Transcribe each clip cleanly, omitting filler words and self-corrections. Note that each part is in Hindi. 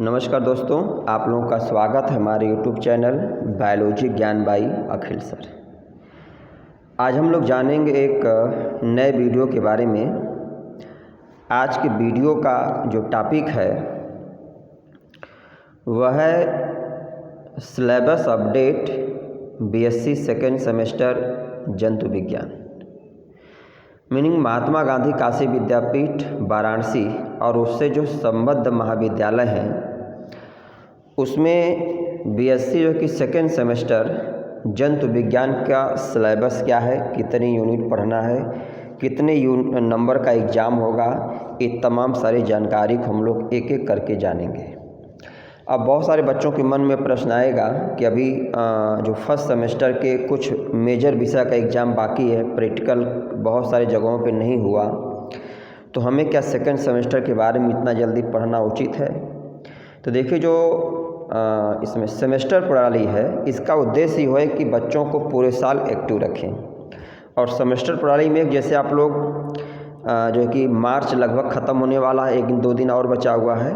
नमस्कार दोस्तों, आप लोगों का स्वागत है हमारे YouTube चैनल बायोलॉजी ज्ञान बाई अखिल सर। आज हम लोग जानेंगे एक नए वीडियो के बारे में। आज के वीडियो का जो टॉपिक है वह है syllabus update BSc second semester जंतु विज्ञान, मीनिंग महात्मा गांधी काशी विद्यापीठ वाराणसी और उससे जो संबद्ध महाविद्यालय हैं उसमें BSc जो कि सेकेंड सेमेस्टर जंतु विज्ञान का सिलेबस क्या है, कितने यूनिट पढ़ना है, कितने नंबर का एग्ज़ाम होगा, ये तमाम सारी जानकारी को हम लोग एक एक करके जानेंगे। अब बहुत सारे बच्चों के मन में प्रश्न आएगा कि अभी जो फर्स्ट सेमेस्टर के कुछ मेजर विषय का एग्ज़ाम बाकी है, प्रैक्टिकल बहुत सारी जगहों पे नहीं हुआ, तो हमें क्या सेकंड सेमेस्टर के बारे में इतना जल्दी पढ़ना उचित है? तो देखिए, जो इसमें सेमेस्टर प्रणाली है इसका उद्देश्य ही है कि बच्चों को पूरे साल एक्टिव रखें। और सेमेस्टर प्रणाली में जैसे आप लोग जो कि मार्च लगभग ख़त्म होने वाला है, 1-2 दिन और बचा हुआ है,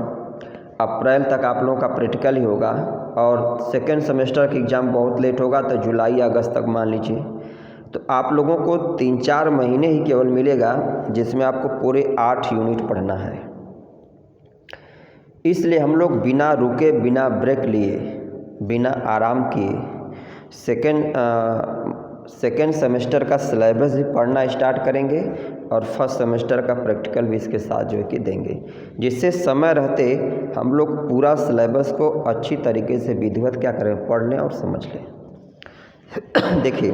अप्रैल तक आप लोगों का प्रैक्टिकल ही होगा और सेकेंड सेमेस्टर का एग्ज़ाम बहुत लेट होगा तो जुलाई अगस्त तक मान लीजिए। तो आप लोगों को 3-4 महीने ही केवल मिलेगा जिसमें आपको पूरे 8 यूनिट पढ़ना है। इसलिए हम लोग बिना रुके, बिना ब्रेक लिए, बिना आराम किए सेकेंड सेमेस्टर का सिलेबस भी पढ़ना स्टार्ट करेंगे और फर्स्ट सेमेस्टर का प्रैक्टिकल भी इसके साथ जो है कि देंगे, जिससे समय रहते हम लोग पूरा सिलेबस को अच्छी तरीके से विधिवत क्या करें, पढ़ लें और समझ लें। देखिए,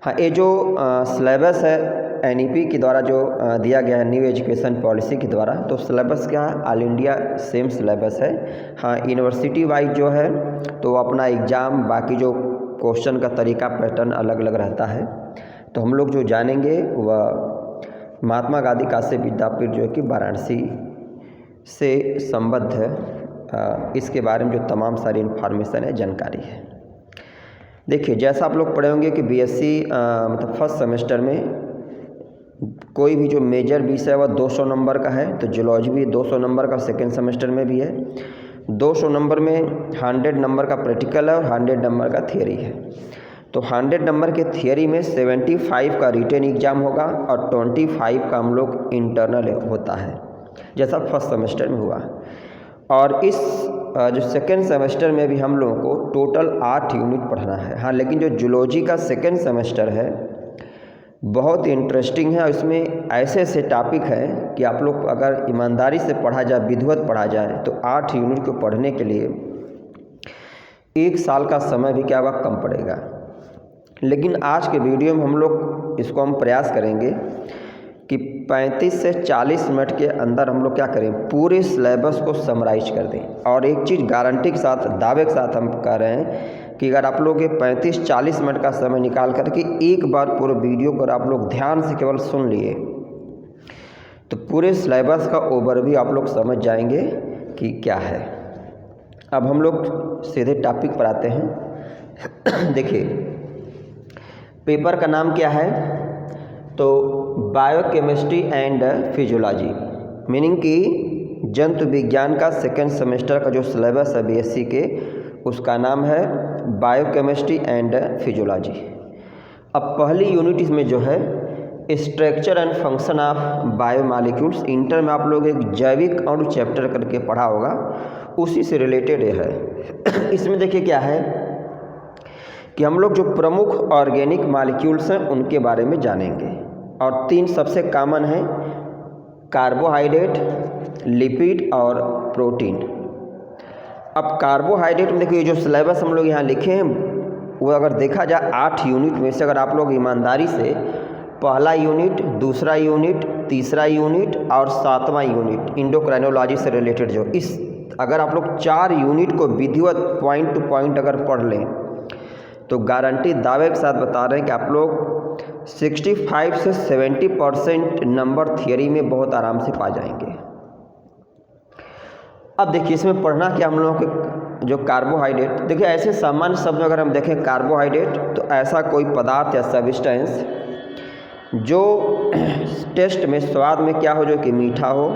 हाँ, ये जो सिलेबस है NEP के द्वारा जो दिया गया है, न्यू एजुकेशन पॉलिसी के द्वारा, तो सिलेबस क्या है, ऑल इंडिया सेम सिलेबस है। हाँ, यूनिवर्सिटी वाइज जो है तो अपना एग्ज़ाम, बाकी जो क्वेश्चन का तरीका, पैटर्न अलग अलग रहता है। तो हम लोग जो जानेंगे वह महात्मा गांधी काशी विद्यापीठ जो है कि वाराणसी से संबद्ध है, इसके बारे में जो तमाम सारी इन्फॉर्मेशन है, जानकारी है। देखिए, जैसा आप लोग पढ़े होंगे कि BSc मतलब फर्स्ट सेमेस्टर में कोई भी जो मेजर विषय है वह 200 नंबर का है, तो जूलॉजी भी 200 नंबर का सेकेंड सेमेस्टर में भी है। 200 नंबर में 100 नंबर का प्रैक्टिकल है और 100 नंबर का थियरी है। तो 100 नंबर के थियरी में 75 का रिटन एग्ज़ाम होगा और 25 का हम लोग इंटरनल होता है, जैसा फर्स्ट सेमेस्टर में हुआ। और इस जो सेकेंड सेमेस्टर में भी हम लोगों को टोटल 8 यूनिट पढ़ना है। हाँ, लेकिन जो जूलॉजी का सेकेंड सेमेस्टर है बहुत इंटरेस्टिंग है और इसमें ऐसे ऐसे टॉपिक हैं कि आप लोग अगर ईमानदारी से पढ़ा जाए, विधिवत पढ़ा जाए, तो 8 यूनिट को पढ़ने के लिए 1 साल का समय भी क्या होगा, कम पड़ेगा। लेकिन आज के वीडियो में हम लोग इसको हम प्रयास करेंगे कि 35 से 40 मिनट के अंदर हम लोग क्या करें, पूरे सिलेबस को समराइज कर दें। और एक चीज़ गारंटी के साथ, दावे के साथ हम कह रहे हैं कि अगर आप लोग ये 35-40 मिनट का समय निकाल कर के एक बार पूरे वीडियो को आप लोग ध्यान से केवल सुन लिए तो पूरे सिलेबस का ओवरव्यू आप लोग समझ जाएंगे कि क्या है। अब हम लोग सीधे टॉपिक पर आते हैं। देखिए, पेपर का नाम क्या है, तो बायोकेमिस्ट्री एंड फिजियोलॉजी, मीनिंग कि जंतु विज्ञान का सेकेंड सेमेस्टर का जो सिलेबस है BSc के, उसका नाम है बायोकेमिस्ट्री एंड फिजियोलॉजी। अब पहली यूनिट इसमें जो है structure and function of biomolecules, inter में आप लोग एक जैविक अणु चैप्टर करके पढ़ा होगा, उसी से रिलेटेड है। इसमें देखिए क्या है कि हम लोग जो प्रमुख ऑर्गेनिक मॉलिक्यूल्स हैं उनके बारे में जानेंगे। और 3 सबसे कॉमन हैं, कार्बोहाइड्रेट, लिपिड और प्रोटीन। अब कार्बोहाइड्रेट में देखिए, ये जो सिलेबस हम लोग यहाँ लिखे हैं वो अगर देखा जाए 8 यूनिट में से अगर आप लोग ईमानदारी से पहला यूनिट, दूसरा यूनिट, तीसरा यूनिट और 7वां यूनिट इंडोक्राइनोलॉजी से रिलेटेड जो अगर आप लोग 4 यूनिट को विधिवत पॉइंट टू पॉइंट अगर पढ़ लें तो गारंटी दावे के साथ बता रहे हैं कि आप लोग 65 से 70% नंबर थियरी में बहुत आराम से पा जाएंगे। अब देखिए, इसमें पढ़ना क्या हम लोगों के जो कार्बोहाइड्रेट, देखिए ऐसे सामान्य शब्द में अगर हम देखें कार्बोहाइड्रेट तो ऐसा कोई पदार्थ या सब्सटेंस जो टेस्ट में स्वाद में क्या हो, जो कि मीठा हो,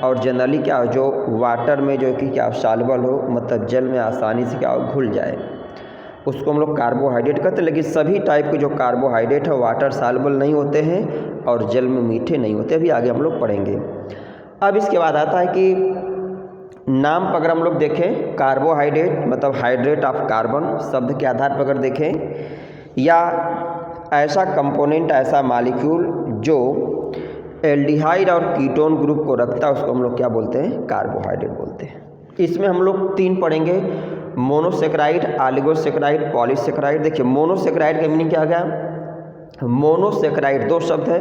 और जनरली क्या हो, जो वाटर में जो कि क्या सॉल्युबल हो, मतलब जल में आसानी से क्या हो, घुल जाए, उसको हम लोग कार्बोहाइड्रेट कहते हैं। लेकिन सभी टाइप के जो कार्बोहाइड्रेट है वाटर सॉल्युबल नहीं होते हैं और जल में मीठे नहीं होते। अभी आगे हम लोग पढ़ेंगे। अब इसके बाद आता है कि नाम पर अगर हम लोग देखें, कार्बोहाइड्रेट मतलब हाइड्रेट ऑफ कार्बन शब्द के आधार पर अगर देखें, या ऐसा कंपोनेंट, ऐसा मॉलिक्यूल जो एल्डिहाइड और कीटोन ग्रुप को रखता है, उसको हम लोग क्या बोलते हैं, कार्बोहाइड्रेट बोलते हैं। इसमें हम लोग 3 पढ़ेंगे, मोनोसेक्राइड, ऑलिगोसेक्राइड, पॉलीसेक्राइड। देखिए मोनोसेक्राइड का मीनिंग क्या आ गया, मोनोसेक्राइड 2 शब्द है,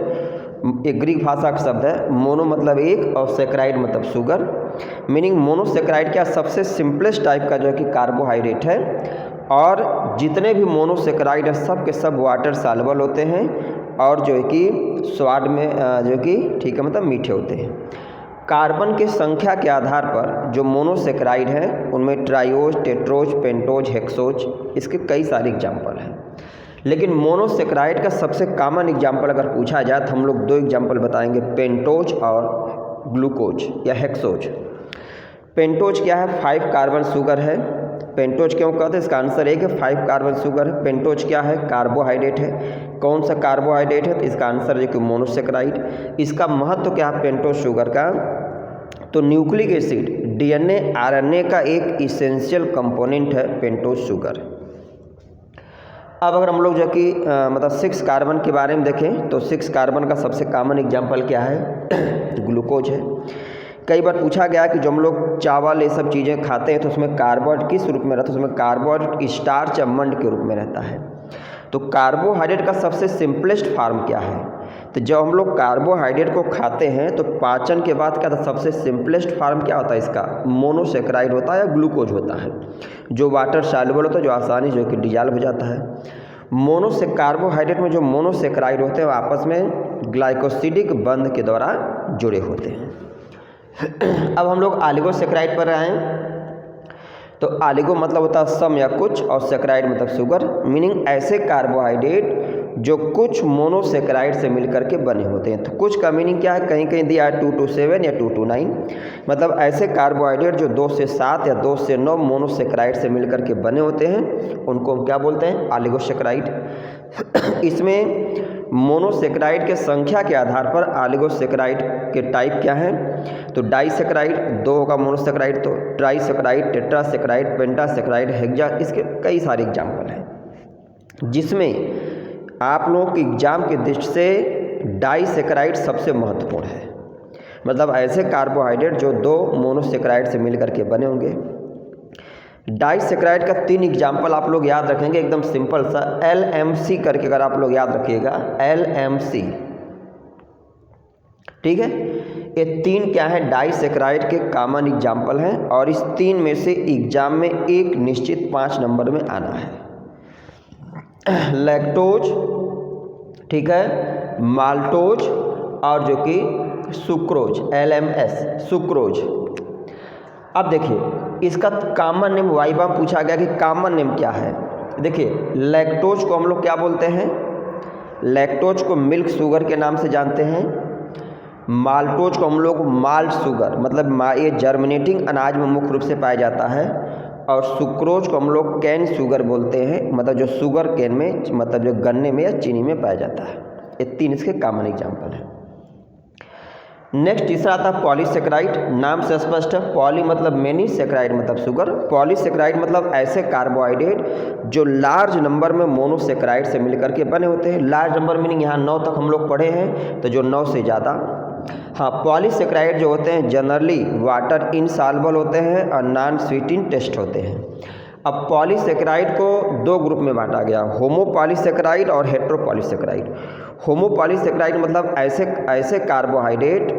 एक ग्रीक भाषा का शब्द है, मोनो मतलब एक और सेक्राइड मतलब शुगर। मीनिंग मोनोसेक्राइड क्या, सबसे सिंपलेस्ट टाइप का जो है कि कार्बोहाइड्रेट है, और जितने भी मोनोसेक्राइड है सब के सब वाटर सॉल्युबल होते हैं और जो है कि स्वाद में जो कि ठीक है मतलब मीठे होते हैं। कार्बन के संख्या के आधार पर जो मोनोसेक्राइड हैं उनमें ट्राइओज, टेट्रोज, पेंटोज, हेक्सोज, इसके कई सारे एग्जाम्पल हैं। लेकिन मोनोसेक्राइड का सबसे कॉमन एग्जाम्पल अगर पूछा जाए तो हम लोग 2 एग्जाम्पल बताएंगे, पेंटोज और ग्लूकोज या हेक्सोज। पेंटोज क्या है, 5 कार्बन शुगर है। पेंटोज क्यों कहते हैं, इसका आंसर है कि 5 कार्बन शुगर है। पेंटोज क्या है, कार्बोहाइड्रेट है। कौन सा कार्बोहाइड्रेट है, तो इसका आंसर है कि मोनोसेक्राइड। इसका महत्व क्या है पेंटोज शुगर का, तो न्यूक्लिक एसिड, डीएनए, आरएनए का एक इसेंशियल कंपोनेंट है पेंटोज शुगर। अब अगर हम लोग जो कि मतलब 6 कार्बन के बारे में देखें तो 6 कार्बन का सबसे कॉमन एग्जाम्पल क्या है, ग्लूकोज है। कई बार पूछा गया कि जो हम लोग चावल ये सब चीज़ें खाते हैं तो उसमें कार्बोहाइड्रेट किस रूप में रहता है, उसमें कार्बोहाइड्रेट स्टार्च या मंड के रूप में रहता है। तो कार्बोहाइड्रेट का सबसे सिंपलेस्ट फॉर्म क्या है, तो जब हम लोग कार्बोहाइड्रेट को खाते हैं तो पाचन के बाद क्या था, सबसे सिंपलेस्ट फॉर्म क्या होता है इसका, मोनोसेक्राइड होता है या ग्लूकोज होता है, जो वाटर सॉल्युबल होता है, जो आसानी जो कि डिजॉल्व हो जाता है। कार्बोहाइड्रेट में जो मोनोसेक्राइड होते हैं वो आपस में ग्लाइकोसिडिक बंध के द्वारा जुड़े होते हैं। अब हम लोग ऑलिगोसेक्राइड पर आए, तो ऑलिगो मतलब होता है सम या कुछ, और सेक्राइड मतलब शुगर। मीनिंग ऐसे कार्बोहाइड्रेट जो कुछ मोनोसेक्राइड से मिलकर के बने होते हैं। तो कुछ का मीनिंग क्या है, कहीं कहीं दिया है 2 to 7 या 2 to 9, मतलब ऐसे कार्बोहाइड्रेट जो 2 से 7 या 2 से 9 मोनोसेक्राइड से मिलकर के बने होते हैं, उनको हम क्या बोलते हैं, ऑलिगोसेक्राइड। इसमें मोनोसेक्राइड के संख्या के आधार पर ऑलिगोसेक्राइड के टाइप क्या हैं, तो डाइसेक्राइड 2 होगा मोनोसेक्राइड, तो ट्राइसेक्राइड, टेट्रासेक्राइड, पेंटासेक्राइड, हेक्सा, इसके कई सारे एग्जाम्पल हैं, जिसमें आप लोगों के एग्जाम की दृष्टि से डाइसेक्राइड सबसे महत्वपूर्ण है। मतलब ऐसे कार्बोहाइड्रेट जो 2 मोनोसेक्राइड से मिलकर के बने होंगे। डाइसेक्राइड का 3 एग्जाम्पल आप लोग याद रखेंगे, एकदम सिंपल सा, LMC करके अगर आप लोग याद रखिएगा, LMC, ठीक है। ये 3 क्या है, डाइसेक्राइड के कॉमन एग्जाम्पल हैं, और इस 3 में से एग्जाम में एक निश्चित 5 नंबर में आना है। लैक्टोज, ठीक है, माल्टोज, और जो कि सुक्रोज, LMS, सुक्रोज। अब देखिए इसका कॉमन नेम वाइवा पूछा गया कि कॉमन नेम क्या है। देखिए लैक्टोज को हम लोग क्या बोलते हैं, लैक्टोज को मिल्क शुगर के नाम से जानते हैं। माल्टोज को हम लोग माल्ट शुगर, मतलब ये जर्मिनेटिंग अनाज में मुख्य रूप से पाया जाता है। और सुक्रोज को हम लोग कैन शुगर बोलते हैं, मतलब जो शुगर कैन में, मतलब जो गन्ने में या चीनी में पाया जाता है। ये 3 इसके कॉमन एग्जाम्पल हैं। नेक्स्ट तीसरा आता है पॉलीसेक्राइड। नाम से स्पष्ट है, पॉली मतलब मेनी, सेक्राइड मतलब शुगर। पॉलीसेक्राइड मतलब ऐसे कार्बोहाइड्रेट जो लार्ज नंबर में मोनोसेक्राइड से मिलकर के बने होते हैं। लार्ज नंबर मीनिंग यहाँ 9 तक हम लोग पढ़े हैं, तो जो 9 से ज़्यादा। हाँ, पॉलीसेक्राइड जो होते हैं जनरली वाटर इनसॉल्युबल होते हैं और नॉन स्वीटिंग टेस्ट होते हैं। अब पॉलीसेक्राइड को 2 ग्रुप में बांटा गया, होमोपॉलीसेक्राइड और हेट्रोपॉलीसेक्राइड। होमोपॉलीसेक्राइड मतलब ऐसे कार्बोहाइड्रेट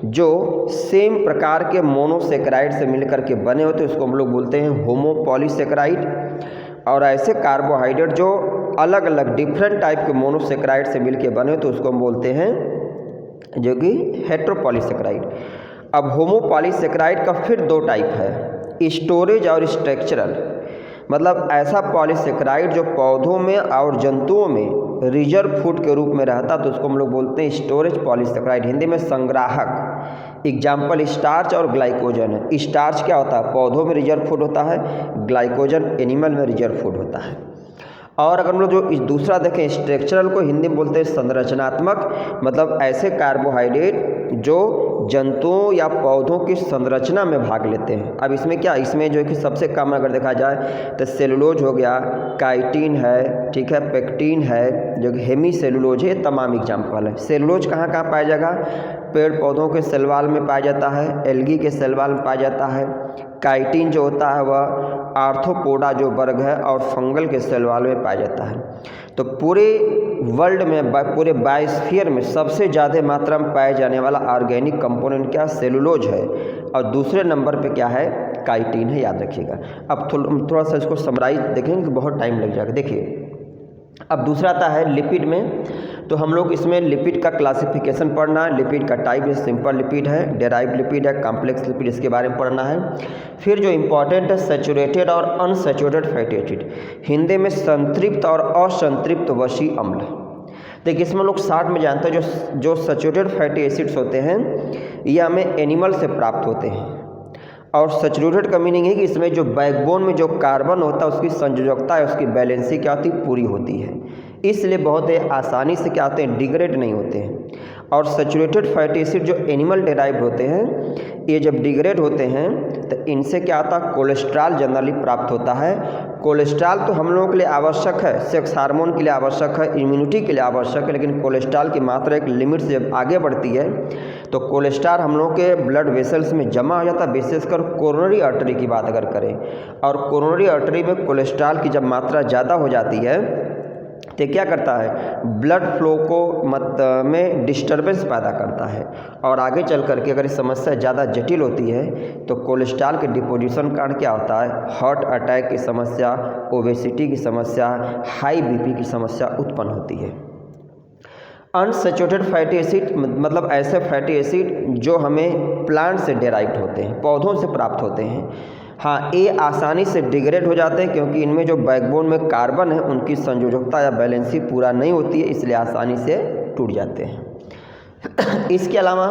जो सेम प्रकार के मोनोसेक्राइड से मिलकर के बने होते हैं, उसको हम लोग बोलते हैं होमोपॉलीसेक्राइड। और ऐसे कार्बोहाइड्रेट जो अलग अलग डिफरेंट टाइप के मोनोसेक्राइड से मिलकर बने होते हैं, उसको हम बोलते हैं जो कि हेट्रोपॉलीसेक्राइड। अब होमोपॉलीसेक्राइड का फिर 2 टाइप है, स्टोरेज और स्ट्रक्चरल। मतलब ऐसा पॉलीसेकेराइड जो पौधों में और जंतुओं में रिजर्व फूड के रूप में रहता, तो उसको हम लोग बोलते हैं स्टोरेज पॉलीसेकेराइड, हिंदी में संग्राहक। एग्जाम्पल स्टार्च और ग्लाइकोजन है। स्टार्च क्या होता है? पौधों में रिजर्व फूड होता है, ग्लाइकोजन एनिमल में रिजर्व फूड होता है। और अगर हम लोग जो इस दूसरा देखें स्ट्रक्चरल को हिंदी में बोलते हैं संरचनात्मक, मतलब ऐसे कार्बोहाइड्रेट जो जंतुओं या पौधों की संरचना में भाग लेते हैं। अब इसमें क्या, इसमें जो है कि सबसे कम अगर देखा जाए तो सेलुलोज हो गया, काइटिन है, ठीक है, पेक्टिन है, जो हेमी सेलुलोज है, तमाम एग्जाम्पल है। सेलुलोज कहाँ कहाँ पाया जाएगा? पेड़ पौधों के सेल वॉल में पाया जाता है, एल्गी के सेल वॉल में पाया जाता है। काइटिन जो होता है वह आर्थ्रोपोडा जो वर्ग है और फंगल के सेल वॉल में पाया जाता है। तो पूरे वर्ल्ड में, पूरे बायोस्फीयर में सबसे ज़्यादा मात्रा में पाए जाने वाला ऑर्गेनिक कंपोनेंट क्या? सेलुलोज है। और दूसरे नंबर पे क्या है? काइटिन है, याद रखिएगा। अब थोड़ा सा इसको समराइज देखेंगे, बहुत टाइम लग जाएगा। देखिए अब दूसरा आता है लिपिड में, तो हम लोग इसमें लिपिड का क्लासिफिकेशन पढ़ना है। लिपिड का टाइप है, सिंपल लिपिड है, डेराइव्ड लिपिड है, कॉम्प्लेक्स लिपिड, इसके बारे में पढ़ना है। फिर जो इम्पॉर्टेंट है सैचुरेटेड और अनसैचुरेटेड फैटी एसिड, हिंदी में संतृप्त और असंतृप्त वसी अम्ल। देखिए इसमें लोग शॉर्ट में जानते हैं जो सैचुरेटेड फैटी एसिड्स होते हैं ये हमें एनिमल से प्राप्त होते हैं। और सैचुरेटेड का मीनिंग है कि इसमें जो बैकबोन में जो कार्बन होता है उसकी संयोजकता है, उसकी बैलेंसी क्या होती है? पूरी होती है। इसलिए बहुत आसानी से क्या होते हैं? डिग्रेड नहीं होते हैं। और सैचुरेटेड फैटी एसिड जो एनिमल डेराइव्ड होते हैं, ये जब डिग्रेड होते हैं तो इनसे क्या आता है? कोलेस्ट्रॉल जनरली प्राप्त होता है। कोलेस्ट्रॉल तो हम लोगों के लिए आवश्यक है, सेक्स हार्मोन के लिए आवश्यक है, इम्यूनिटी के लिए आवश्यक है, लेकिन कोलेस्ट्रॉल की मात्रा एक लिमिट से जब आगे बढ़ती है तो कोलेस्ट्रॉल हम लोग के ब्लड वेसल्स में जमा हो जाता है। विशेषकर कोरोनरी आर्टरी की बात अगर करें, और कोरोनरी आर्टरी में कोलेस्ट्रॉल की जब मात्रा ज़्यादा हो जाती है तो क्या करता है? ब्लड फ्लो को में डिस्टर्बेंस पैदा करता है। और आगे चल करके अगर ये समस्या ज़्यादा जटिल होती है तो कोलेस्ट्रॉल के डिपोजिशन का कारण क्या होता है? हार्ट अटैक की समस्या, ओबेसिटी की समस्या, हाई बीपी की समस्या उत्पन्न होती है। अनसैचुरेटेड फैटी एसिड मतलब ऐसे फैटी एसिड जो हमें प्लांट से डेराइव्ड होते हैं, पौधों से प्राप्त होते हैं। हाँ, ये आसानी से डिग्रेड हो जाते हैं क्योंकि इनमें जो बैकबोन में कार्बन है उनकी संयोजकता या बैलेंसी पूरा नहीं होती है, इसलिए आसानी से टूट जाते हैं। इसके अलावा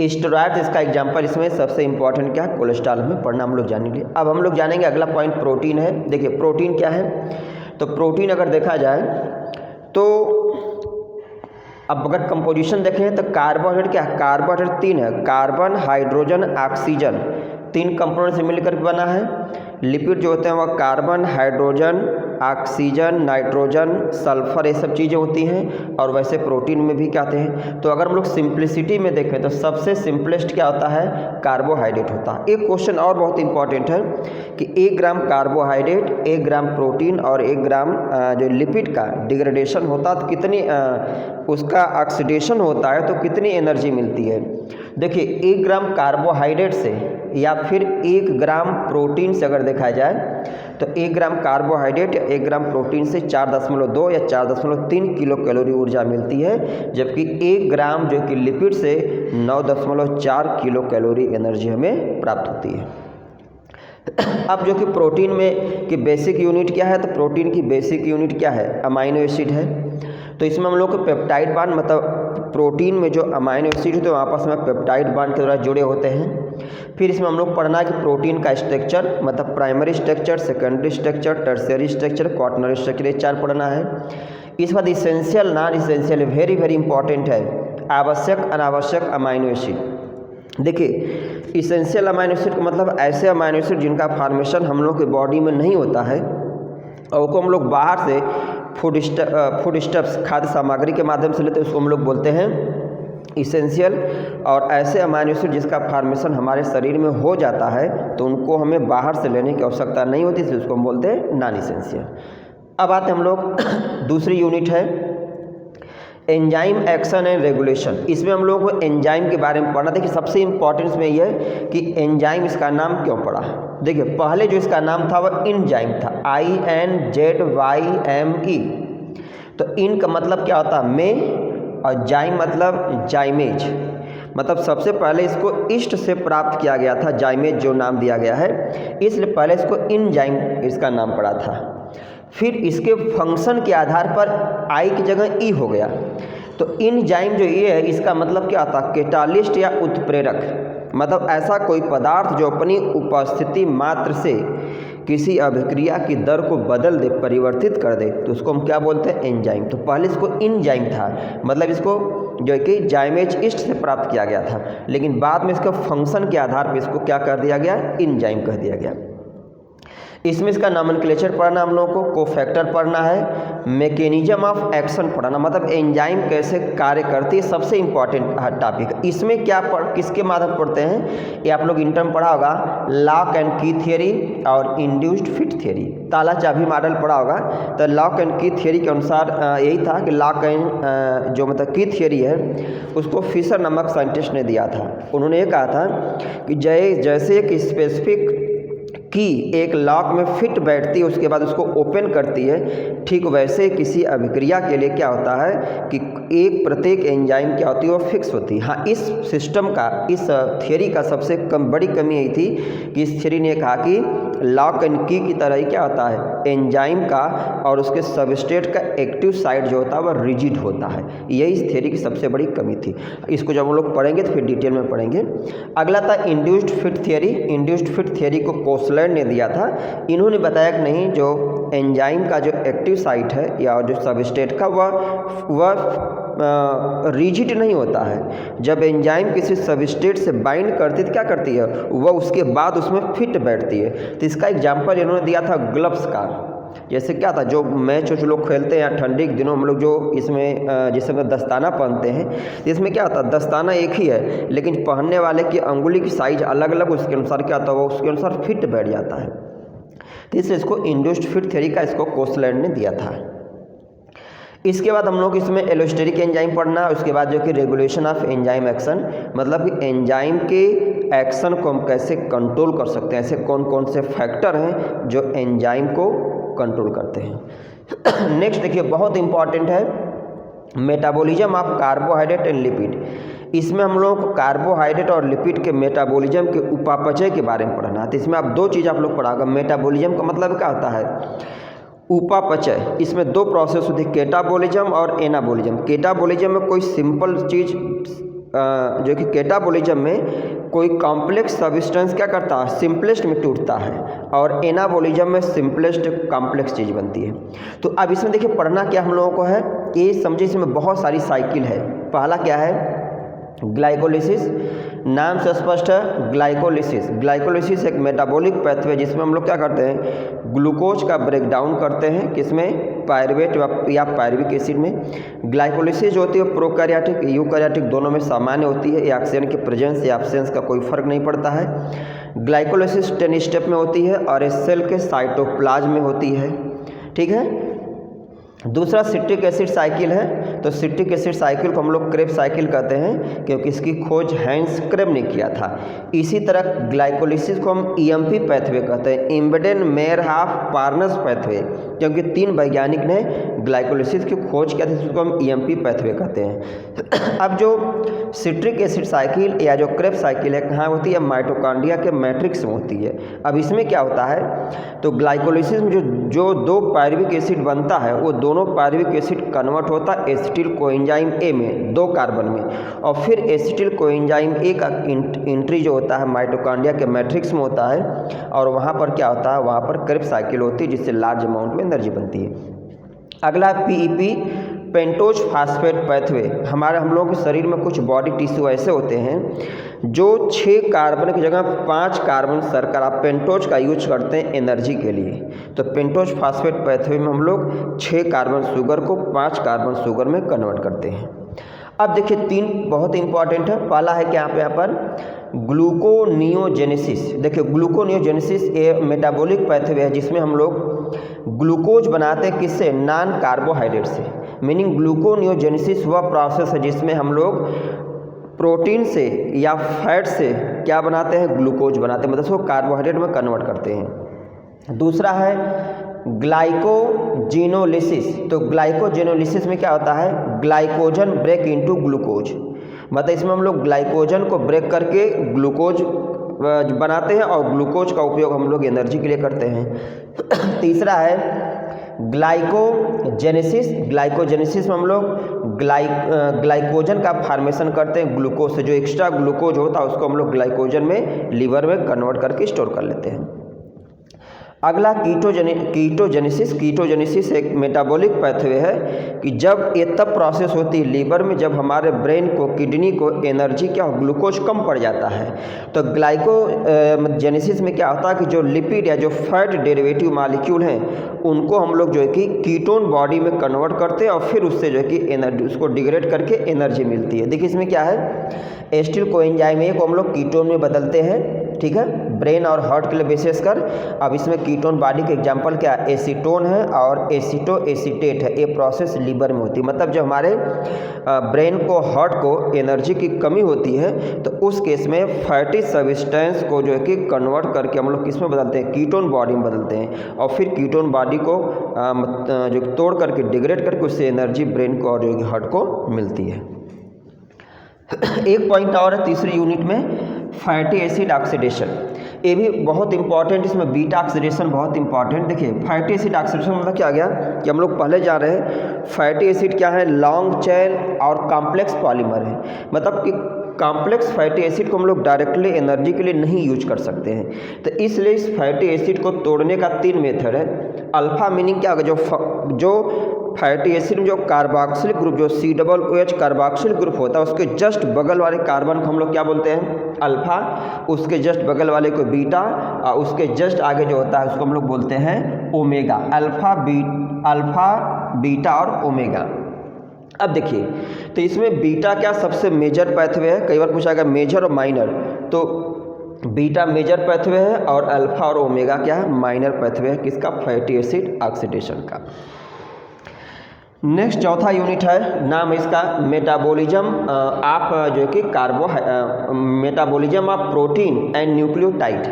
स्टेरॉइड, इसका एग्जांपल इसमें सबसे इंपॉर्टेंट क्या है? कोलेस्ट्रॉल हमें पढ़ना हम लोग जानेंगे। अब हम लोग जानेंगे अगला पॉइंट प्रोटीन है। देखिए प्रोटीन क्या है? तो प्रोटीन अगर देखा जाए तो अब अगर कंपोजिशन देखें तो कार्बोहाइड्रेट क्या है? कार्बोहाइड्रेट 3 है, कार्बन, हाइड्रोजन, ऑक्सीजन, 3 कंपोनेंट से मिलकर बना है। लिपिड जो होते हैं वह carbon, hydrogen, oxygen, nitrogen, sulphur, ये सब चीज़ें होती हैं। और वैसे प्रोटीन में भी क्या आते हैं? तो अगर हम लोग सिंप्लिसिटी में देखें तो सबसे सिंपलेस्ट क्या होता है? कार्बोहाइड्रेट होता है। एक क्वेश्चन और बहुत इंपॉर्टेंट है कि 1 ग्राम कार्बोहाइड्रेट, 1 ग्राम प्रोटीन और 1 ग्राम जो लिपिड का डिग्रेडेशन होता है तो कितनी उसका ऑक्सीडेशन होता है तो कितनी एनर्जी मिलती है? देखिए 1 ग्राम कार्बोहाइड्रेट से या फिर 1 ग्राम प्रोटीन से अगर देखा जाए तो 1 ग्राम कार्बोहाइड्रेट या 1 ग्राम प्रोटीन से 4.2 या 4.3 किलो कैलोरी ऊर्जा मिलती है, जबकि 1 ग्राम जो कि लिपिड से 9.4 किलो कैलोरी एनर्जी हमें प्राप्त होती है। अब जो कि प्रोटीन में की बेसिक यूनिट क्या है? तो प्रोटीन की बेसिक यूनिट क्या है? अमाइनो एसिड है। तो इसमें हम लोग को पेप्टाइड बांड, मतलब प्रोटीन में जो अमाइनो एसिड होते हैं आपस में पेप्टाइड बांड के द्वारा जुड़े होते हैं। फिर इसमें हम लोग पढ़ना है कि प्रोटीन का स्ट्रक्चर, मतलब primary structure, secondary structure, tertiary structure, quaternary structure, ये 4 पढ़ना है। इस बाद essential, non essential, very very important है, आवश्यक अनावश्यक अमाइनो एसिड। देखिए इसेंशियल अमाइनो एसिड का मतलब ऐसे अमाइनो एसिड जिनका फॉर्मेशन हम लोग के बॉडी में नहीं होता है और उसको हम लोग बाहर से फूड स्टफ्स, खाद्य सामग्री के माध्यम से लेते हैं, उसको हम लोग बोलते हैं इसेंशियल। और ऐसे अमाइनो एसिड जिसका फॉर्मेशन हमारे शरीर में हो जाता है तो उनको हमें बाहर से लेने की आवश्यकता नहीं होती, इसलिए उसको हम बोलते हैं नॉन इसेंशियल। अब आते हैं हम लोग दूसरी यूनिट है एंजाइम एक्शन एंड रेगुलेशन। इसमें हम लोगों को एंजाइम के बारे में पढ़ना। देखिए सबसे इंपॉर्टेंट इसमें यह है कि एंजाइम इसका नाम क्यों पड़ा। देखिए पहले जो इसका नाम था वह इंजाइम था, INZYME। तो इन का मतलब क्या होता है? में, और जाइम मतलब जाइमेज। मतलब सबसे पहले इसको ईस्ट से प्राप्त किया गया था, जाइमेज जो नाम दिया गया है, इसलिए पहले इसको एंजाइम इसका नाम पड़ा था। फिर इसके फंक्शन के आधार पर आई की जगह ई हो गया। तो एंजाइम जो ये है इसका मतलब क्या आता है, कैटालिस्ट या उत्प्रेरक, मतलब ऐसा कोई पदार्थ जो अपनी उपस्थिति मात्र से किसी अभिक्रिया की दर को बदल दे, परिवर्तित कर दे, तो उसको हम क्या बोलते हैं, एंजाइम। तो पहले इसको एंजाइम था, मतलब इसको जो है कि जाइमेज ईस्ट से प्राप्त किया गया था, लेकिन बाद में इसका फंक्शन के आधार पर इसको क्या कर दिया गया, एंजाइम कह दिया गया। इसमें इसका नॉमेनक्लेचर पढ़ना हम लोगों को, कोफैक्टर पढ़ना है, मैकेनिज्म ऑफ एक्शन पढ़ना, मतलब एंजाइम कैसे कार्य करती है, सबसे इंपॉर्टेंट टॉपिक। इसमें क्या किसके माध्यम पढ़ते हैं, ये आप लोग इंटर में पढ़ा होगा, लॉक एंड की थियरी और इंड्यूस्ड फिट थियरी, ताला चाबी मॉडल पढ़ा होगा। तो लॉक एंड की थियरी के अनुसार यही था कि लॉक एंड जो मतलब की थियरी है उसको फिशर नामक साइंटिस्ट ने दिया था। उन्होंने ये कहा था कि जैसे एक स्पेसिफिक की एक लॉक में फिट बैठती है, उसके बाद उसको ओपन करती है, ठीक वैसे किसी अभिक्रिया के लिए क्या होता है कि एक प्रत्येक एंजाइम क्या होती है, वो फिक्स होती है। हाँ, इस सिस्टम का, इस थियरी का सबसे बड़ी कमी यही थी कि इस थियरी ने कहा कि लॉक एंड की तरह ही क्या होता है, एंजाइम का और उसके सबस्ट्रेट का एक्टिव साइड जो होता है वह रिजिड होता है। यही इस थियरी की सबसे बड़ी कमी थी। इसको जब हम लोग पढ़ेंगे तो फिर डिटेल में पढ़ेंगे। अगला था induced fit theory. Induced fit theory को कोसलर ने दिया था। इन्होंने बताया कि नहीं, जो एंजाइम का जो एक्टिव साइट है या जो सबस्ट्रेट का वह रिजिड नहीं होता है। जब एंजाइम किसी सबस्ट्रेट से बाइंड करती है तो क्या करती है, वह उसके बाद उसमें फिट बैठती है। तो इसका एग्जाम्पल इन्होंने दिया था ग्लव्स का। जैसे क्या था, जो मैच जो लोग खेलते हैं ठंडी के दिनों हम लोग जो इसमें जिसमें दस्ताना पहनते हैं, तो इसमें क्या होता है, दस्ताना एक ही है लेकिन पहनने वाले की अंगुली की साइज अलग अलग, उसके अनुसार क्या होता है, वो उसके अनुसार फिट बैठ जाता है। तो इसलिए इसको इंड्यूस्ड फिट थ्योरी का इसको कोसलैंड ने दिया था। इसके बाद हम लोग इसमें एलोस्टेरिक एंजाइम पढ़ना है। उसके बाद जो कि रेगुलेशन ऑफ एंजाइम एक्शन, मतलब कि एंजाइम के एक्शन को हम कैसे कंट्रोल कर सकते हैं, ऐसे कौन कौन से फैक्टर हैं जो एंजाइम को कंट्रोल करते हैं। नेक्स्ट देखिए, बहुत इंपॉर्टेंट है metabolism of carbohydrate and lipid. इसमें हम लोगों को कार्बोहाइड्रेट और लिपिड के मेटाबॉलिज्म के उपापचय के बारे में पढ़ना है। तो इसमें आप दो चीज़ आप लोग पढ़ाओगे। मेटाबॉलिज्म का मतलब क्या होता है, उपापचय। इसमें दो प्रोसेस होती है, केटाबॉलिज्म और एनाबॉलिज्म। केटाबॉलिज्म में कोई सिंपल चीज़ जो कि केटाबॉलिज्म में कोई कॉम्प्लेक्स सब्सटेंस क्या करता है, सिंपलेस्ट में टूटता है, और एनाबॉलिज्म में सिंपलेस्ट कॉम्प्लेक्स चीज़ बनती है। तो अब इसमें देखिए पढ़ना क्या हम लोगों को है, ये समझिए इसमें बहुत सारी साइकिल है। पहला क्या है, ग्लाइकोलिसिस। नाम से स्पष्ट है, ग्लाइकोलिसिस। ग्लाइकोलिसिस एक मेटाबॉलिक पैथवे जिसमें हम लोग क्या करते हैं, ग्लूकोज का ब्रेक डाउन करते हैं, किसमें, पायरुवेट या पायरुविक एसिड में। ग्लाइकोलिसिस जो होती है प्रोकैरियोटिक यूकैरियोटिक दोनों में सामान्य होती है। ये ऑक्सीजन के प्रेजेंस या एब्सेंस का कोई फर्क नहीं पड़ता है। ग्लाइकोलिसिस 10 स्टेप में होती है और ये सेल के साइटोप्लाज्म में होती है, ठीक है। दूसरा सिट्रिक एसिड साइकिल है। तो सिट्रिक एसिड साइकिल को हम लोग क्रेब साइकिल कहते हैं क्योंकि इसकी खोज हैंस क्रेब ने किया था। इसी तरह ग्लाइकोलिसिस को हम ईएमपी पैथवे कहते हैं, इम्बेडेन मेयरहाफ पार्नस पैथवे, क्योंकि 3 वैज्ञानिक ने ग्लाइकोलिसिस की खोज किया थी, इसको हम ईएमपी पैथवे कहते हैं। अब जो सिट्रिक एसिड साइकिल या जो क्रेब साइकिल है कहाँ होती है, माइटोकॉन्ड्रिया के मैट्रिक्स में होती है। अब इसमें क्या होता है, तो ग्लाइकोलिसिस में जो 2 पायरुविक एसिड बनता है वो दोनों पायरुविक एसिड कन्वर्ट होता है एसिटिल कोएंजाइम ए में 2 कार्बन में, और फिर एसिटिल कोएंजाइम ए का एंट्री जो होता है माइटोकॉन्ड्रिया के मैट्रिक्स में होता है, और वहाँ पर क्या होता है, वहाँ पर क्रेब साइकिल होती है जिससे लार्ज अमाउंट में एनर्जी बनती है। अगला पीईपी, पेंटोज फास्फेट पैथवे। हम लोगों के शरीर में कुछ बॉडी टिश्यू ऐसे होते हैं जो 6 कार्बन की जगह 5 कार्बन शर्करा आप पेंटोज का यूज करते हैं एनर्जी के लिए। तो पेंटोज फास्फेट पैथवे में हम लोग 6 कार्बन शुगर को 5 कार्बन शुगर में कन्वर्ट करते हैं। अब देखिए 3 बहुत इंपॉर्टेंट है। पहला है कि यहाँ पर ग्लूकोनियोजेनेसिस। देखिए ग्लूकोनियोजेनेसिस ये मेटाबॉलिक पैथवे है जिसमें हम लोग ग्लूकोज बनाते हैं, किससे, नॉन कार्बोहाइड्रेट से। मीनिंग ग्लूकोनियोजेनेसिस वह प्रोसेस है जिसमें हम लोग प्रोटीन से या फैट से क्या बनाते हैं, ग्लूकोज बनाते हैं, मतलब उसको कार्बोहाइड्रेट में कन्वर्ट करते हैं। दूसरा है ग्लाइकोजेनोलिसिस। तो ग्लाइकोजेनोलिसिस में क्या होता है, ग्लाइकोजन ब्रेक इनटू ग्लूकोज, मतलब इसमें हम लोग ग्लाइकोजन को ब्रेक करके ग्लूकोज बनाते हैं और ग्लूकोज का उपयोग हम लोग एनर्जी के लिए करते हैं। तीसरा है ग्लाइकोजेनेसिस। ग्लाइकोजेनेसिस में हम लोग ग्लाइकोजन का फॉर्मेशन करते हैं ग्लूकोज से। जो एक्स्ट्रा ग्लूकोज होता है उसको हम लोग ग्लाइकोजन में लीवर में कन्वर्ट करके स्टोर कर लेते हैं। अगला कीटोजेनेसिस। कीटोजेनेसिस एक मेटाबॉलिक पाथवे है कि जब ये तब प्रोसेस होती है लीवर में जब हमारे ब्रेन को, किडनी को एनर्जी क्या ग्लूकोज कम पड़ जाता है। तो ग्लाइकोजेनेसिस में क्या होता है कि जो लिपिड या जो फैट डेरिवेटिव मॉलिक्यूल हैं उनको हम लोग जो है कि कीटोन बॉडी में कन्वर्ट करते हैं और फिर उससे जो है कि एनर्जी उसको डिग्रेड करके एनर्जी मिलती है। देखिए इसमें क्या है, एसिटिल कोएंजाइम ए को हम लोग कीटोन में बदलते हैं, ठीक है, ब्रेन और हार्ट के लिए विशेष कर। अब इसमें कीटोन बॉडी के एग्जांपल क्या है, एसीटोन है और एसीटो एसीटेट है। ये प्रोसेस लीवर में होती है। मतलब जब हमारे ब्रेन को, हार्ट को एनर्जी की कमी होती है तो उस केस में फैटी सब्सटेंस को जो है कि कन्वर्ट करके हम लोग किस में बदलते हैं, कीटोन बॉडी में बदलते हैं और फिर कीटोन बॉडी को जो तोड़ करके डिग्रेड करके उससे एनर्जी ब्रेन को और जो हार्ट को मिलती है। एक पॉइंट और है तीसरी यूनिट में, फैटी एसिड ऑक्सीडेशन। ये भी बहुत इंपॉर्टेंट, इसमें बीटा ऑक्सीडेशन बहुत इंपॉर्टेंट। देखिए फैटी एसिड ऑक्सीडेशन मतलब क्या आ गया कि हम लोग पहले जा रहे हैं, फैटी एसिड क्या है, लॉन्ग चेन और कॉम्प्लेक्स पॉलीमर है। मतलब कि कॉम्प्लेक्स फैटी एसिड को हम लोग डायरेक्टली एनर्जी के लिए नहीं यूज कर सकते हैं। तो इसलिए इस फैटी एसिड को तोड़ने का 3 मेथड है। अल्फा मीनिंग क्या होगा, जो फैटी एसिड में जो कार्बोक्सिल ग्रुप, जो COOH कार्बोक्सिल ग्रुप होता है उसके जस्ट बगल वाले कार्बन को हम लोग क्या बोलते हैं, अल्फा। उसके जस्ट बगल वाले को बीटा और उसके जस्ट आगे जो होता है उसको हम लोग बोलते हैं ओमेगा। अल्फा, बीटा और ओमेगा। अब देखिए तो इसमें बीटा क्या सबसे मेजर पैथवे है, कई बार पूछा गया मेजर और माइनर, तो बीटा मेजर पैथवे है और अल्फा और ओमेगा क्या है, माइनर पैथवे है किसका, फैटी एसिड ऑक्सीडेशन का। नेक्स्ट चौथा यूनिट है, नाम इसका मेटाबॉलिज्म ऑफ जो है कि metabolism of protein and nucleotide.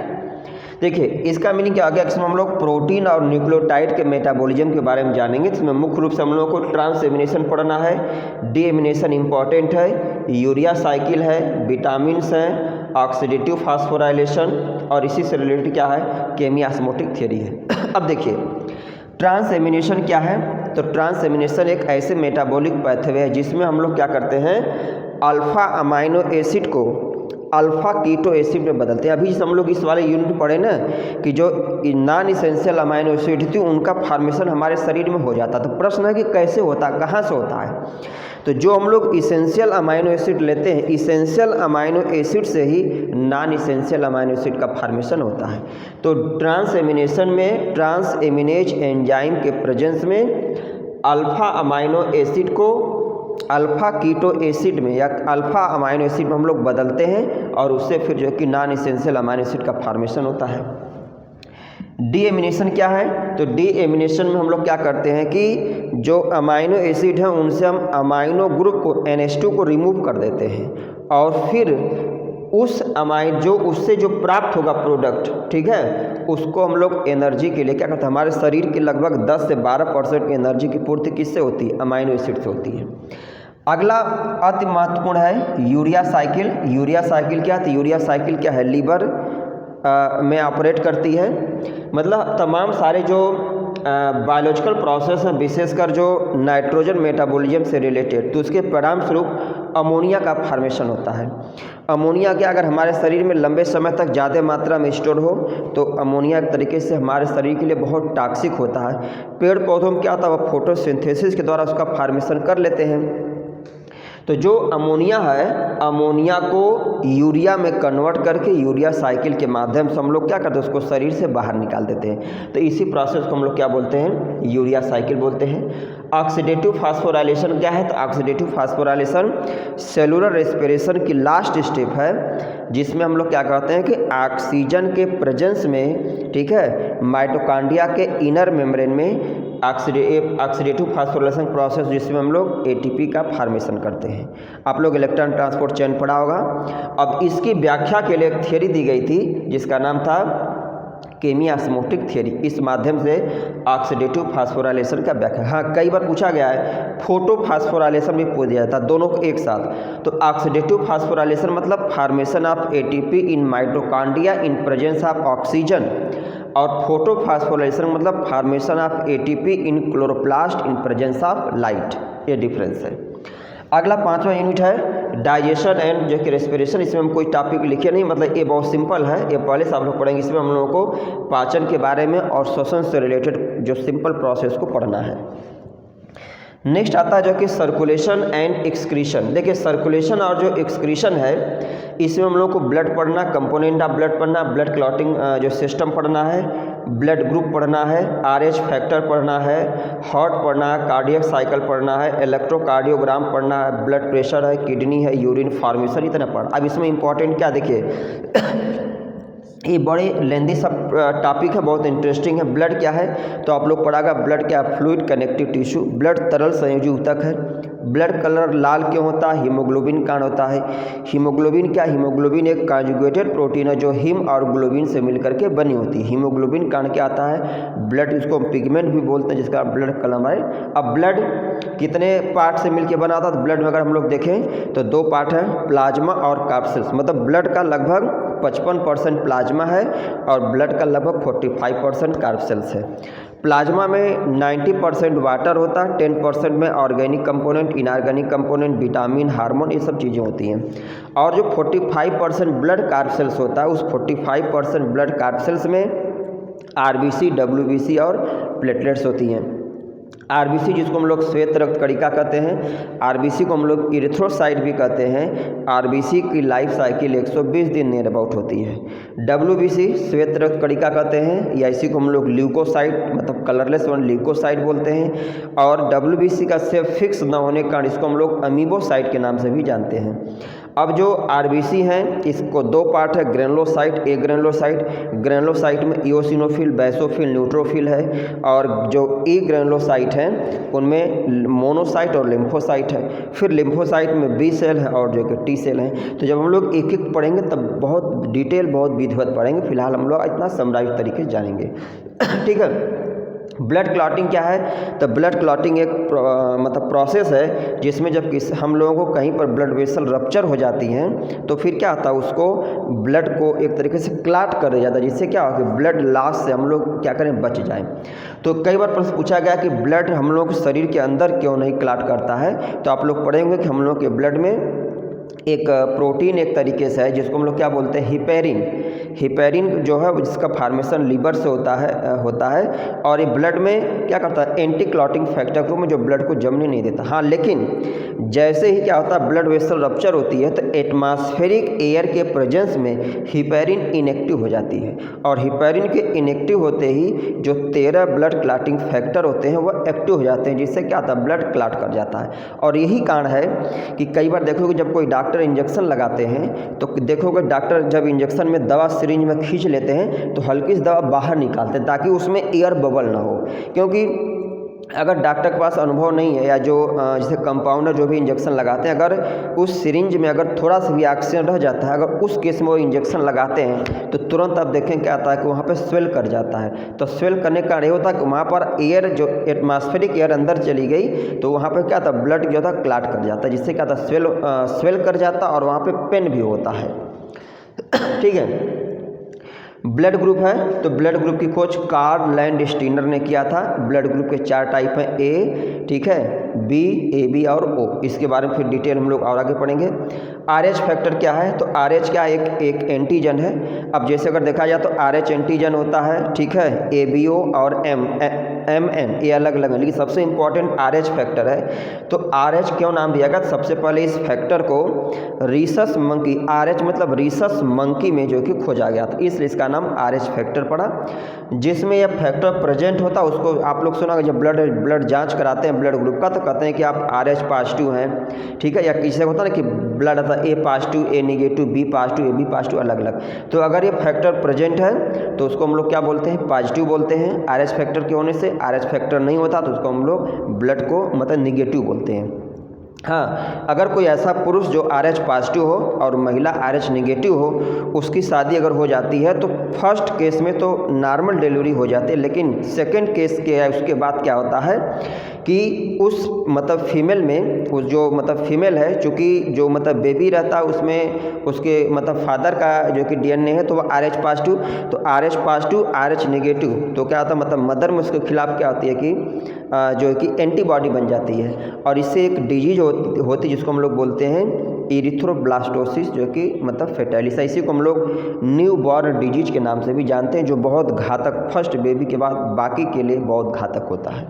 देखिए इसका मीनिंग क्या आ गया, इसमें हम लोग प्रोटीन और न्यूक्लियोटाइड के मेटाबॉलिज्म के बारे में जानेंगे। इसमें मुख्य रूप से हम लोगों को ट्रांसएमिनेशन पढ़ना है, डीएमिनेशन इंपॉर्टेंट है, यूरिया साइकिल है, विटामिन्स हैं, ऑक्सीडेटिव फास्फोराइलेशन और इसी से रिलेटेड क्या है, केमियास्मोटिक थ्योरी है। अब देखिए ट्रांसएमिनेशन क्या है, तो ट्रांसएमिनेशन एक ऐसे मेटाबॉलिक पाथवे है जिसमें हम लोग क्या करते हैं, अल्फा अमाइनो एसिड को अल्फा कीटो एसिड में बदलते हैं। अभी हम लोग इस वाले यूनिट पढ़े ना कि जो नॉन इसेंशियल अमाइनो एसिड थी उनका फॉर्मेशन हमारे शरीर में हो जाता। तो प्रश्न है कि कैसे होता है, कहाँ से होता है। तो जो हम लोग इसेंशियल अमाइनो एसिड लेते हैं, इसेंशियल अमाइनो एसिड से ही नॉन इसेंशियल अमाइनो एसिड का फॉर्मेशन होता है। तो ट्रांसएमिनेशन में ट्रांसएमिनेज एंजाइम के प्रेजेंस में अल्फा अमाइनो एसिड को अल्फा कीटो एसिड में या अल्फा अमाइनो एसिड में हम लोग बदलते हैं और उससे फिर जो है कि नॉन इसेंशियल अमाइनो एसिड का फॉर्मेशन होता है। डीएमिनेशन क्या है, तो डीएमिनेशन में हम लोग क्या करते हैं कि जो अमाइनो एसिड हैं उनसे हम अमाइनो ग्रुप को NH2 को रिमूव कर देते हैं और फिर उस जो उससे जो प्राप्त होगा प्रोडक्ट, ठीक है, उसको हम लोग एनर्जी के लिए क्या करते हैं, हमारे शरीर की लगभग 10 से 12% की एनर्जी की पूर्ति किससे होती है, अमाइनो एसिड से होती है। अगला अति महत्वपूर्ण है यूरिया साइकिल। यूरिया साइकिल क्या है, यूरिया साइकिल क्या है, लीवर में ऑपरेट करती है। मतलब तमाम सारे जो बायोलॉजिकल प्रोसेस हैं, विशेषकर जो नाइट्रोजन मेटाबॉलिज्म से रिलेटेड, तो उसके परिणाम स्वरूप अमोनिया का फॉर्मेशन होता है। अमोनिया क्या अगर हमारे शरीर में लंबे समय तक ज़्यादा मात्रा में स्टोर हो तो अमोनिया एक तरीके से हमारे शरीर के लिए बहुत टॉक्सिक होता है। पेड़ पौधों में क्या होता है, वो फोटोसिंथेसिस के द्वारा उसका फॉर्मेशन कर लेते हैं। तो जो अमोनिया है, अमोनिया को यूरिया में कन्वर्ट करके यूरिया साइकिल के माध्यम से हम लोग क्या करते हैं, उसको शरीर से बाहर निकाल देते हैं। तो इसी प्रोसेस को हम लोग क्या बोलते हैं, यूरिया साइकिल बोलते हैं। ऑक्सीडेटिव फास्फोराइलेशन क्या है, तो ऑक्सीडेटिव फास्फोराइलेशन सेलुलर रेस्पिरेशन की लास्ट स्टेप है जिसमें हम लोग क्या करते हैं कि ऑक्सीजन के प्रेजेंस में, ठीक है, माइटोकॉन्ड्रिया के इनर मेम्ब्रेन में ऑक्सीडेटिव फास्फोराइलेशन प्रोसेस जिसमें हम लोग ATP का फॉर्मेशन करते हैं। आप लोग इलेक्ट्रॉन ट्रांसपोर्ट चेन पढ़ा होगा। अब इसकी व्याख्या के लिए एक थियरी दी गई थी जिसका नाम था केमी ऑस्मोटिक थियरी, इस माध्यम से ऑक्सीडेटिव फास्फोराइलेशन का व्याख्या। हाँ, कई बार पूछा गया है, फोटो फास्फोराइलेशन भी पूछ दिया था, दोनों को एक साथ। तो ऑक्सीडेटिव फास्फोराइलेशन मतलब formation of ATP in mitochondria in presence of oxygen, और फोटो फास्फोराइलेशन मतलब formation of ATP in chloroplast in presence of light. ये डिफरेंस है। अगला 5वां यूनिट है डाइजेशन एंड जो कि रेस्पिरेशन। इसमें हम कोई टॉपिक लिखे नहीं, मतलब ये बहुत सिंपल है, ये पहले से आप लोग पढ़ेंगे। इसमें हम लोगों को पाचन के बारे में और श्वसन से रिलेटेड जो सिंपल प्रोसेस को पढ़ना है। नेक्स्ट आता है जो कि सर्कुलेशन एंड एक्सक्रीशन। देखिए सर्कुलेशन और जो एक्सक्रीशन है इसमें हम लोग को ब्लड पढ़ना, कंपोनेंट ऑफ ब्लड पढ़ना, ब्लड क्लॉटिंग जो सिस्टम पढ़ना है, ब्लड ग्रुप पढ़ना है, आरएच फैक्टर पढ़ना है, हार्ट पढ़ना है, कार्डियक साइकिल पढ़ना है, इलेक्ट्रोकार्डियोग्राम पढ़ना है, ब्लड प्रेशर है, किडनी है, यूरिन फॉर्मेशन, इतना पढ़ना। अब इसमें इंपॉर्टेंट क्या देखिए ये बड़े लेंदी सब टॉपिक है, बहुत इंटरेस्टिंग है। ब्लड क्या है तो आप लोग पढ़ागा, ब्लड क्या है, फ्लूइड कनेक्टिव टिश्यू। ब्लड तरल संयोजी ऊतक है। ब्लड कलर लाल क्यों होता है, हीमोग्लोबिन कारण होता है। हीमोग्लोबिन क्या, हीमोग्लोबिन एक कॉन्जुगेटेड प्रोटीन है जो हीम और ग्लोबिन से मिलकर के बनी होती है। हीमोग्लोबिन कारण क्या आता है, ब्लड, इसको पिगमेंट भी बोलते हैं जिसका ब्लड कलर है। अब ब्लड कितने पार्ट से मिलकर बना होता है, तो ब्लड में अगर हम लोग देखें तो 2 पार्ट हैं, प्लाज्मा और कार्बसेल्स। मतलब ब्लड का लगभग 55% प्लाज्मा है और ब्लड का लगभग 45% कार्बसेल्स है। प्लाज्मा में 90% वाटर होता है, 10% में organic component, inorganic component, vitamin, hormone, ये सब चीज़ें होती हैं। और जो 45% ब्लड कार्बसेल्स होता है, उस 45% ब्लड कार्बसेल्स में आरबीसी, डब्ल्यूबीसी और प्लेटलेट्स होती हैं। आरबीसी जिसको हम लोग श्वेत रक्त कणिका कहते हैं, आरबीसी को हम लोग इरिथ्रोसाइट भी कहते हैं। आरबीसी की लाइफ साइकिल 120 दिन नियर अबाउट होती है। डब्ल्यूबीसी श्वेत रक्त कणिका कहते हैं, या इसी को हम लोग ल्यूकोसाइट मतलब कलरलेस वन ल्यूकोसाइट बोलते हैं। और डब्ल्यूबीसी का सेफ फिक्स न होने के कारण इसको हम लोग अमीबोसाइट के नाम से भी जानते हैं। अब जो आरबीसी हैं इसको 2 पार्ट है, ग्रेनुलोसाइट, ए ग्रेनुलोसाइट। ग्रेनुलोसाइट में इओसिनोफिल, बैसोफिल, न्यूट्रोफिल है। और जो ई ग्रेनुलोसाइट हैं उनमें मोनोसाइट और लिम्फोसाइट है। फिर लिम्फोसाइट में बी सेल है और जो कि टी सेल हैं। तो जब हम लोग एक एक पढ़ेंगे तब बहुत डिटेल, बहुत विधिवत पढ़ेंगे। फिलहाल हम लोग इतना समराइज तरीके से जानेंगे। ठीक है। ब्लड क्लॉटिंग क्या है, तो ब्लड क्लॉटिंग एक मतलब प्रोसेस है जिसमें जब हम लोगों को कहीं पर ब्लड वेसल रप्चर हो जाती हैं तो फिर क्या होता है, उसको ब्लड को एक तरीके से क्लॉट कर दिया जाता है, जिससे क्या हो कि ब्लड लॉस से हम लोग क्या करें, बच जाएं। तो कई बार प्रश्न पूछा गया कि ब्लड हम लोग शरीर के अंदर क्यों नहीं क्लॉट करता है, तो आप लोग पढ़ेंगे कि हम लोग के ब्लड में एक प्रोटीन एक तरीके से है जिसको हम लोग क्या बोलते हैं, हिपेरिन। हिपेरिन जो है जिसका फॉर्मेशन लीवर से होता है और ये ब्लड में क्या करता है, एंटी क्लॉटिंग फैक्टर को में जो ब्लड को जमने नहीं देता। हाँ, लेकिन जैसे ही क्या होता है ब्लड वेसल रप्चर होती है तो एटमॉस्फेरिक एयर के प्रेजेंस में हिपेरिन इनएक्टिव हो जाती है। और हिपेरिन के इनएक्टिव होते ही जो 13 ब्लड क्लॉटिंग फैक्टर होते हैं वह एक्टिव हो जाते हैं, जिससे क्या होता है, ब्लड क्लॉट कर जाता है। और यही कारण है कि कई बार देखोगे जब कोई डॉक्टर इंजेक्शन लगाते हैं तो देखोगे डॉक्टर जब इंजेक्शन में दवा सिरिंज में खींच लेते हैं तो हल्की सी दवा बाहर निकालते हैं ताकि उसमें एयर बबल ना हो। क्योंकि अगर डॉक्टर के पास अनुभव नहीं है या जो जैसे कंपाउंडर जो भी इंजेक्शन लगाते हैं, अगर उस सिरिंज में अगर थोड़ा सा भी ऑक्सीजन रह जाता है, अगर उस केस में वो इंजेक्शन लगाते हैं तो तुरंत आप देखें क्या आता है कि वहाँ पे स्वेल कर जाता है। तो स्वेल करने का ये होता है कि वहाँ पर एयर जो एटमॉस्फेरिक एयर अंदर चली गई तो वहाँ पर क्या था, ब्लड जो था क्लॉट कर जाता है, जिससे क्या था, स्वेल कर जाता और वहाँ पर पेन भी होता है। ठीक है। ब्लड ग्रुप है तो ब्लड ग्रुप की खोज कार्ल लैंडस्टीनर ने किया था। ब्लड ग्रुप के 4 टाइप हैं, ए, ठीक है, बी, ए बी और ओ। इसके बारे में फिर डिटेल हम लोग और आगे पढ़ेंगे। आरएच फैक्टर क्या है, तो आरएच क्या एक एंटीजन है। अब जैसे अगर देखा जाए तो आरएच एंटीजन होता है, ठीक है, एबीओ और एमएन ये अलग अलग है, लेकिन सबसे इंपॉर्टेंट आरएच फैक्टर है। तो आरएच क्यों नाम दिया गया, सबसे पहले इस फैक्टर को रीसस मंकी, आरएच मतलब रीसस मंकी में जो कि खोजा गया था, इसलिए इसका नाम आरएच फैक्टर पड़ा। जिसमें यह फैक्टर प्रेजेंट होता है उसको आप लोग सुना जब ब्लड जांच कराते हैं ब्लड ग्रुप का तो कहते हैं कि आप आरएच पॉजिटिव हैं, ठीक है, या किसी होता है ना कि ब्लड आता है A positive, A negative, B positive, A B positive, अलग अलग। तो अगर ये फैक्टर प्रेजेंट है तो उसको हम लोग क्या बोलते हैं, पॉजिटिव बोलते हैं। आरएच फैक्टर के होने से, आरएच फैक्टर नहीं होता तो उसको हम लोग ब्लड को मतलब निगेटिव बोलते हैं। हाँ, अगर कोई ऐसा पुरुष जो RH पॉजिटिव हो और महिला RH नेगेटिव हो, उसकी शादी अगर हो जाती है तो फर्स्ट केस में तो नॉर्मल डिलीवरी हो जाती है, लेकिन सेकंड केस के उसके बाद क्या होता है कि उस मतलब फीमेल में, उस जो मतलब फीमेल है, चूँकि जो मतलब बेबी रहता है उसमें उसके मतलब फादर का जो कि DNA है तो वो RH पॉजिटिव, तो RH पॉजिटिव RH नेगेटिव, तो क्या होता है मतलब मदर में उसके खिलाफ क्या होती है कि जो है कि एंटीबॉडी बन जाती है, और इससे एक डिजीज होती है जिसको हम लोग बोलते हैं इरिथ्रोब्लास्टोसिस, जो कि मतलब फेटालिस। इसी को हम लोग न्यू बॉर्न डिजीज के नाम से भी जानते हैं, जो बहुत घातक, फर्स्ट बेबी के बाद बाकी के लिए बहुत घातक होता है।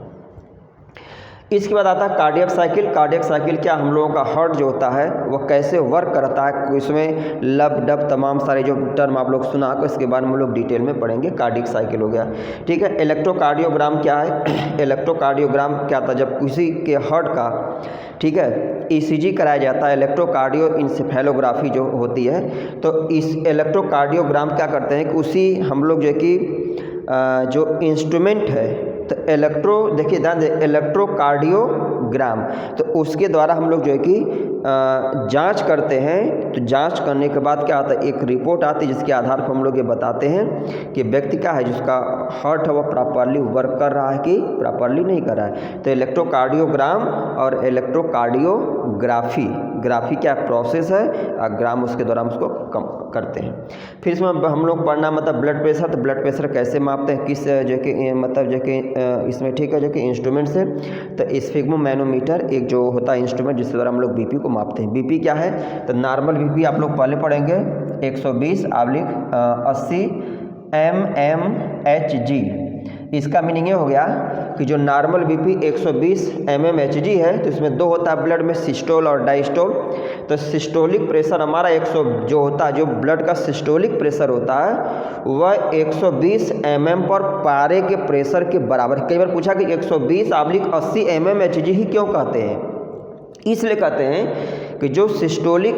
इसके बाद आता है कार्डियक साइकिल। कार्डियक साइकिल क्या, हम लोगों का हार्ट जो होता है वो कैसे वर्क करता है, इसमें लब डब तमाम सारे जो टर्म आप लोग सुना को इसके बारे में हम लोग डिटेल में पढ़ेंगे। कार्डियक साइकिल हो गया, ठीक है। इलेक्ट्रोकार्डियोग्राम क्या है, इलेक्ट्रोकार्डियोग्राम क्या होता है, जब किसी के हार्ट का, ठीक है, ECG कराया जाता है, इलेक्ट्रोकार्डियो इंसेफेलोग्राफी जो होती है, तो इस इलेक्ट्रोकार्डियोग्राम क्या करते हैं कि उसी हम लोग जो कि जो इंस्ट्रूमेंट है, तो देखिए ध्यान दे, इलेक्ट्रोकार्डियोग्राम, तो उसके द्वारा हम लोग जो है कि जांच करते हैं। तो जांच करने के बाद क्या आता है, एक रिपोर्ट आती है जिसके आधार पर हम लोग ये बताते हैं कि व्यक्ति क्या है, जिसका हार्ट है वो प्रॉपरली वर्क कर रहा है कि प्रॉपरली नहीं कर रहा है। तो इलेक्ट्रोकार्डियोग्राम और इलेक्ट्रोकार्डियोग्राफी, ग्राफी क्या प्रोसेस है, ग्राम उसके द्वारा हम उसको कम करते हैं। फिर इसमें हम लोग पढ़ना मतलब ब्लड प्रेशर, तो ब्लड प्रेशर कैसे मापते हैं, किस जो कि मतलब जो कि इसमें, ठीक है, जो कि इंस्ट्रूमेंट से, तो स्फिग्मोमैनोमीटर एक जो होता है इंस्ट्रूमेंट जिसके द्वारा हम लोग BP को मापते हैं। BP क्या है, तो नॉर्मल BP आप लोग पहले पढ़ेंगे 120/80 mmHg। इसका मीनिंग ये हो गया कि जो नॉर्मल BP 120 mmHg है, तो इसमें दो होता है ब्लड में, सिस्टोल और डायस्टोल। तो सिस्टोलिक प्रेशर हमारा 100 जो होता है, जो ब्लड का सिस्टोलिक प्रेशर होता है वह 120 mm पर पारे के प्रेशर के बराबर। कई बार पूछा कि 120/80 mmHg ही क्यों कहते हैं, इसलिए कहते हैं कि जो सिस्टोलिक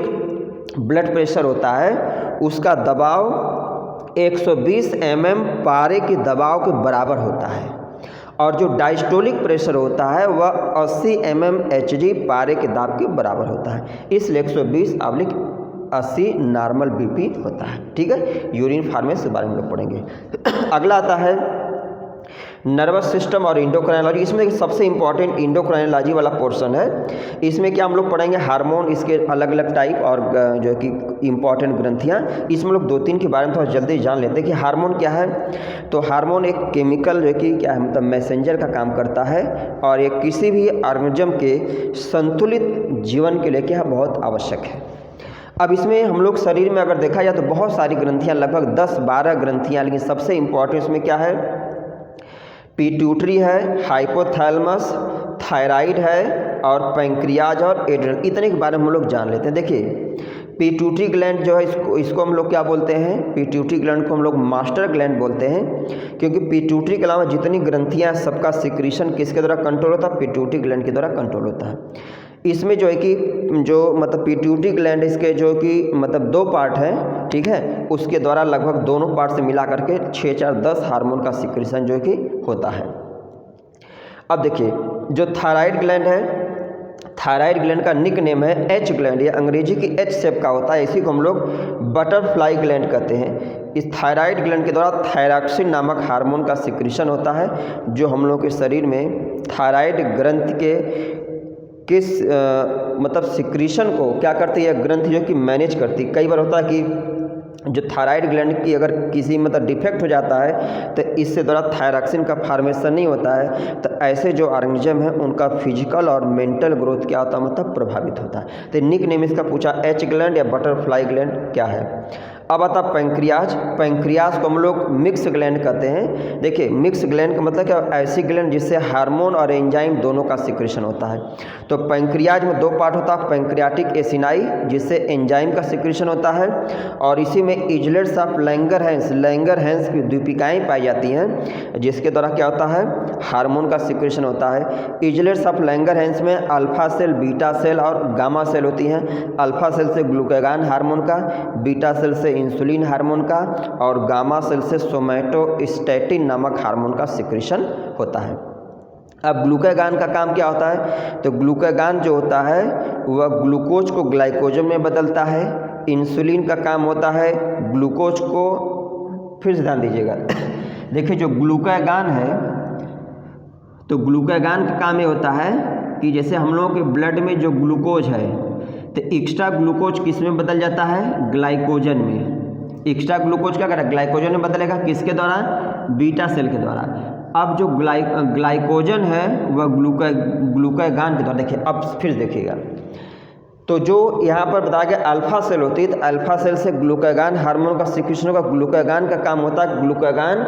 ब्लड प्रेशर होता है उसका दबाव 120 mm पारे के दबाव के बराबर होता है, और जो डायस्टोलिक प्रेशर होता है वह 80 mmHg पारे के दाब के बराबर होता है, इसलिए 120/80 नॉर्मल BP होता है, ठीक है। यूरिन फॉर्मेशन के बारे में लोग पढ़ेंगे। अगला आता है नर्वस सिस्टम और इंडोक्राइनोलॉजी। इसमें सबसे इंपॉर्टेंट इंडोक्राइनोलॉजी वाला पोर्शन है। इसमें क्या हम लोग पढ़ेंगे, हार्मोन, इसके अलग अलग टाइप और जो कि इंपॉर्टेंट ग्रंथियाँ। इसमें लोग 2-3 के बारे में थोड़ा जल्दी जान लेते हैं कि हार्मोन क्या है। तो हार्मोन एक केमिकल जो कि क्या है, मतलब मैसेंजर का काम करता है, और एक किसी भी ऑर्गेनिज्म के संतुलित जीवन के लिए क्या बहुत आवश्यक है। अब इसमें हम लोग शरीर में अगर देखा जाए तो बहुत सारी ग्रंथियाँ, लगभग 10-12 ग्रंथियाँ, लेकिन सबसे इम्पॉर्टेंट इसमें क्या है, पिट्यूटरी है, हाइपोथैलेमस, थायराइड है, और पैंक्रियाज और एड्रिनल, इतने के बारे में हम लोग जान लेते हैं। देखिए पिट्यूटरी ग्लैंड जो है, इसको हम लोग क्या बोलते हैं, पिट्यूटरी ग्लैंड को हम लोग मास्टर ग्लैंड बोलते हैं, क्योंकि पिट्यूटरी के अलावा जितनी ग्रंथियाँ सबका सिक्रीशन किसके द्वारा कंट्रोल होता है, पिट्यूटरी ग्लैंड के द्वारा कंट्रोल होता है। इसमें जो है कि जो मतलब पिट्यूटरी ग्लैंड, इसके जो कि मतलब 2 पार्ट हैं, ठीक है, उसके द्वारा लगभग दोनों पार्ट से मिला करके 6-4-10 हार्मोन का सिक्रीशन जो है कि होता है। अब देखिए जो थायराइड ग्लैंड है, थायराइड ग्लैंड का निक नेम है H ग्लैंड, ये अंग्रेजी की H शेप का होता है, इसी को हम लोग बटरफ्लाई ग्लैंड कहते हैं। इस थायराइड ग्लैंड के द्वारा थायरॉक्सिन नामक हार्मोन का सिक्रीशन होता है, जो हम लोग के शरीर में थायराइड ग्रंथि के किस मतलब सिक्रीशन को क्या करती है, ग्रंथि जो कि मैनेज करती है। कई बार होता है कि जो थायराइड ग्लैंड की अगर किसी मतलब डिफेक्ट हो जाता है तो इससे द्वारा थायरॉक्सिन का फॉर्मेशन नहीं होता है, तो ऐसे जो ऑर्गेनिज्म है उनका फिजिकल और मेंटल ग्रोथ क्या होता है, मतलब प्रभावित होता है। तो निक नेम इसका पूछा H ग्लैंड या बटरफ्लाई ग्लैंड क्या है। अब आता पैंक्रियाज। पैंक्रियाज को हम लोग मिक्स ग्लैंड कहते हैं। देखिए मिक्स ग्लैंड का मतलब क्या, ऐसी ग्लैंड जिससे हार्मोन और एंजाइम दोनों का सिक्रीशन होता है। तो पैंक्रियाज में 2 पार्ट होता है, पैंक्रियाटिक एसिनाई जिससे एंजाइम का सिक्रीशन होता है, और इसी में इजलेट्स ऑफ लैंगरहैंस की द्वीपिकाएँ पाई जाती हैं, जिसके द्वारा क्या होता है, हार्मोन का सिक्रीशन होता है। इजलेट्स ऑफ लैंगरहैंस में अल्फा सेल, बीटा सेल और गामा सेल होती हैं। अल्फा सेल से ग्लूकागॉन हार्मोन का, बीटा सेल से इंसुलिन हार्मोन का, और गामा सेल से सोमैटोस्टैटिन नामक हार्मोन का सिक्रीशन होता है। अब ग्लूकागान का काम क्या होता है, तो ग्लूकागान जो होता है वह ग्लूकोज को ग्लाइकोजन में बदलता है। इंसुलिन का काम होता है ग्लूकोज को, फिर से ध्यान दीजिएगा देखिए जो ग्लूकागान है, तो ग्लूकागान का काम ये होता है कि जैसे हम लोगों के ब्लड में जो ग्लूकोज है, तो एक्स्ट्रा ग्लूकोज किस में बदल जाता है, ग्लाइकोजन में। एक्स्ट्रा ग्लूकोज क्या करेगा, ग्लाइकोजन में बदलेगा, किसके द्वारा, बीटा सेल के द्वारा। अब जो ग्लाइकोजन है वह ग्लूकागान के द्वारा, देखिए अब फिर देखिएगा, तो जो यहाँ पर बताया गया अल्फा सेल होती है, तो अल्फा सेल से ग्लूकागान हार्मोन का सिक्रीशन होगा। ग्लूकागान का काम होता है, ग्लूकागान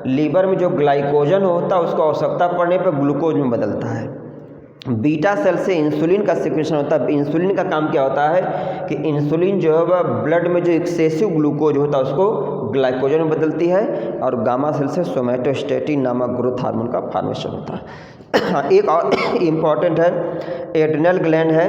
लीवर में जो ग्लाइकोजन होता है उसको आवश्यकता पड़ने पर ग्लूकोज में बदलता है। बीटा सेल से इंसुलिन का सिक्रीशन होता है। इंसुलिन का काम क्या होता है कि इंसुलिन जो है वह ब्लड में जो एक्सेसिव ग्लूकोज होता है उसको ग्लाइकोजन में बदलती है। और गामा सेल से सोमैटोस्टेटिन नामक ग्रोथ हार्मोन का फॉर्मेशन होता है। एक और इम्पॉर्टेंट है, एड्रिनल ग्लैंड है।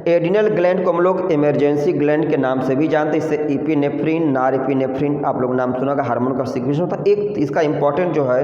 एड्रिनल ग्लैंड को हम लोग इमरजेंसी ग्लैंड के नाम से भी जानते हैं। इससे इपिनेफ्रिन, नॉरएपिनेफ्रिन आप लोग नाम सुना होगा, हार्मोन का सिक्रीशन होता है। एक इसका इम्पॉर्टेंट जो है,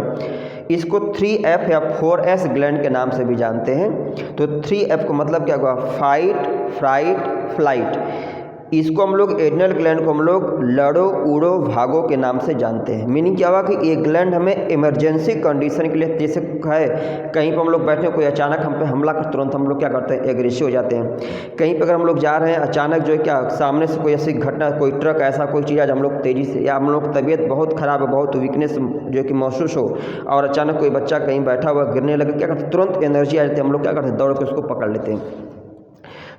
इसको 3F या 4S ग्लैंड के नाम से भी जानते हैं। तो 3F का मतलब क्या हुआ, फाइट, फ्राइट, फ्लाइट। इसको हम लोग एड्रिनल ग्लैंड को हम लोग लड़ो उड़ो भागो के नाम से जानते हैं। मीनिंग क्या हुआ कि ये ग्लैंड हमें इमरजेंसी कंडीशन के लिए, जैसे है कहीं पर हम लोग बैठे हैं, कोई अचानक हम पे हमला कर, तुरंत हम लोग क्या करते हैं, एग्रेसिव हो जाते हैं। कहीं पर अगर हम लोग जा रहे हैं, अचानक जो है क्या सामने से कोई ऐसी घटना, कोई ट्रक ऐसा कोई चीज़ आज हम लोग तेज़ी से, या हम लोग तबीयत बहुत ख़राब है, बहुत वीकनेस जो कि महसूस हो, और अचानक कोई बच्चा कहीं बैठा हुआ गिरने लगे, क्या करते, तुरंत एनर्जी आ जाती है, हम लोग क्या करते हैं, दौड़ के उसको पकड़ लेते हैं।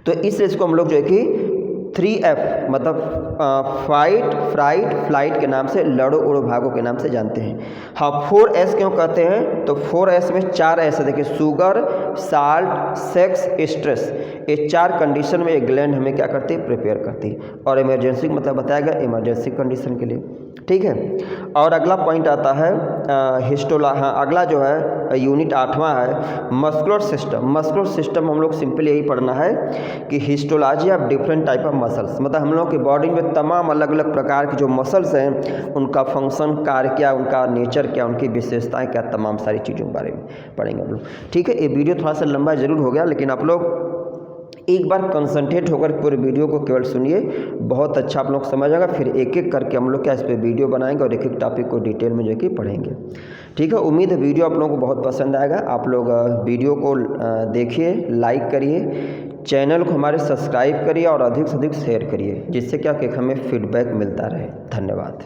तो इसलिए इसको हम लोग जो है कि 3F मतलब फाइट, फ्राइट, फ्लाइट के नाम से, लड़ो उड़ो भागो के नाम से जानते हैं। हाँ, 4S क्यों कहते हैं, तो 4S में 4 S है। देखिए शुगर, साल्ट, सेक्स, स्ट्रेस, ये 4 कंडीशन में ये ग्लैंड हमें क्या करती है, प्रिपेयर करती है। और इमरजेंसी मतलब बताया गया इमरजेंसी कंडीशन के लिए, ठीक है। और अगला पॉइंट आता है हिस्टोला। हाँ, अगला जो है यूनिट 8वां है मस्कुलर सिस्टम। मस्कुलर सिस्टम हम लोग सिंपली यही पढ़ना है कि histology of different type of muscles, मतलब हम लोग की बॉडी में तमाम अलग अलग प्रकार के जो मसल्स हैं उनका फंक्शन, कार्य क्या, उनका नेचर क्या, उनकी विशेषताएं क्या, तमाम सारी चीज़ों के बारे में पढ़ेंगे हम लोग, ठीक है। ये वीडियो थोड़ा सा लंबा जरूर हो गया, लेकिन आप लोग एक बार कंसंट्रेट होकर पूरे वीडियो को केवल सुनिए, बहुत अच्छा आप लोग समझ आएगा। फिर एक एक करके हम लोग क्या इस पर वीडियो बनाएंगे और एक एक टॉपिक को डिटेल में जो कि पढ़ेंगे, ठीक है। उम्मीद है वीडियो आप लोगों को बहुत पसंद आएगा। आप लोग वीडियो को देखिए, लाइक करिए, चैनल को हमारे सब्सक्राइब करिए और अधिक से अधिक शेयर करिए, जिससे क्या कि हमें फीडबैक मिलता रहे। धन्यवाद।